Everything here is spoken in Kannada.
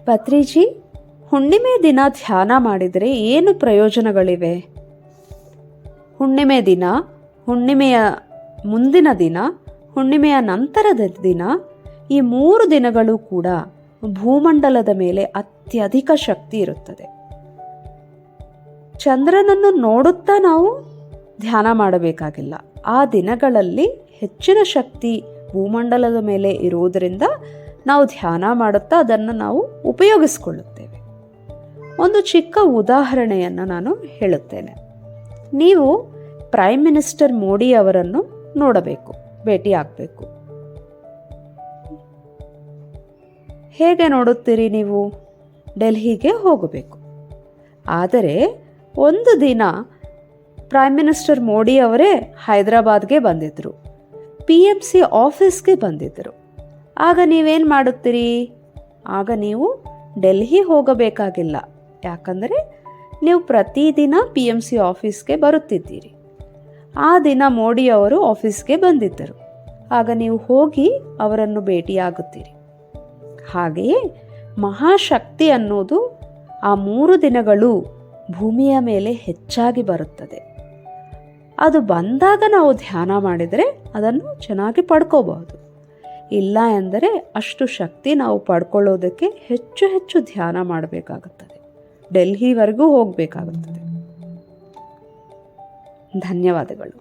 ಪತ್ರಿಜಿ, ಹುಣ್ಣಿಮೆ ದಿನ ಧ್ಯಾನ ಮಾಡಿದರೆ ಏನು ಪ್ರಯೋಜನಗಳಿವೆ? ಹುಣ್ಣಿಮೆ ದಿನ, ಹುಣ್ಣಿಮೆಯ ಮುಂದಿನ ದಿನ, ಹುಣ್ಣಿಮೆಯ ನಂತರದ ದಿನ, ಈ 3 ದಿನಗಳು ಕೂಡ ಭೂಮಂಡಲದ ಮೇಲೆ ಅತ್ಯಧಿಕ ಶಕ್ತಿ ಇರುತ್ತದೆ. ಚಂದ್ರನನ್ನು ನೋಡುತ್ತಾ ನಾವು ಧ್ಯಾನ ಮಾಡಬೇಕಾಗಿಲ್ಲ. ಆ ದಿನಗಳಲ್ಲಿ ಹೆಚ್ಚಿನ ಶಕ್ತಿ ಭೂಮಂಡಲದ ಮೇಲೆ ಇರುವುದರಿಂದ ನಾವು ಧ್ಯಾನ ಮಾಡುತ್ತಾ ಅದನ್ನು ನಾವು ಉಪಯೋಗಿಸಿಕೊಳ್ಳುತ್ತೇವೆ. ಒಂದು ಚಿಕ್ಕ ಉದಾಹರಣೆಯನ್ನು ನಾನು ಹೇಳುತ್ತೇನೆ. ನೀವು ಪ್ರೈಮ್ ಮಿನಿಸ್ಟರ್ ಮೋದಿ ಅವರನ್ನು ನೋಡಬೇಕು, ಭೇಟಿಯಾಗಬೇಕು. ಹೇಗೆ ನೋಡುತ್ತೀರಿ ನೀವು? ಡೆಲ್ಲಿಗೆ ಹೋಗಬೇಕು. ಆದರೆ ಒಂದು ದಿನ ಪ್ರೈಮ್ ಮಿನಿಸ್ಟರ್ ಮೋದಿ ಅವರೇ ಹೈದರಾಬಾದ್ಗೆ ಬಂದಿದ್ದರು, PMC ಆಫೀಸ್ಗೆ ಬಂದಿದ್ದರು. ಆಗ ನೀವೇನು ಮಾಡುತ್ತೀರಿ? ಆಗ ನೀವು ಡೆಲ್ಲಿ ಹೋಗಬೇಕಾಗಿಲ್ಲ. ಯಾಕಂದರೆ ನೀವು ಪ್ರತಿದಿನ PMC ಆಫೀಸ್ಗೆ ಬರುತ್ತಿದ್ದೀರಿ. ಆ ದಿನ ಮೋದಿ ಅವರು ಆಫೀಸ್ಗೆ ಬಂದಿದ್ದರು. ಆಗ ನೀವು ಹೋಗಿ ಅವರನ್ನು ಭೇಟಿಯಾಗುತ್ತೀರಿ. ಹಾಗೆಯೇ ಮಹಾಶಕ್ತಿ ಅನ್ನೋದು ಆ 3 ದಿನಗಳು ಭೂಮಿಯ ಮೇಲೆ ಹೆಚ್ಚಾಗಿ ಬರುತ್ತದೆ. ಅದು ಬಂದಾಗ ನಾವು ಧ್ಯಾನ ಮಾಡಿದರೆ ಅದನ್ನು ಚೆನ್ನಾಗಿ ಪಡ್ಕೋಬಹುದು. ಇಲ್ಲ ಎಂದರೆ ಅಷ್ಟು ಶಕ್ತಿ ನಾವು ಪಡ್ಕೊಳ್ಳೋದಕ್ಕೆ ಹೆಚ್ಚು ಹೆಚ್ಚು ಧ್ಯಾನ ಮಾಡಬೇಕಾಗುತ್ತದೆ, ಡೆಲ್ಲಿವರೆಗೂ ಹೋಗಬೇಕಾಗುತ್ತದೆ. ಧನ್ಯವಾದಗಳು.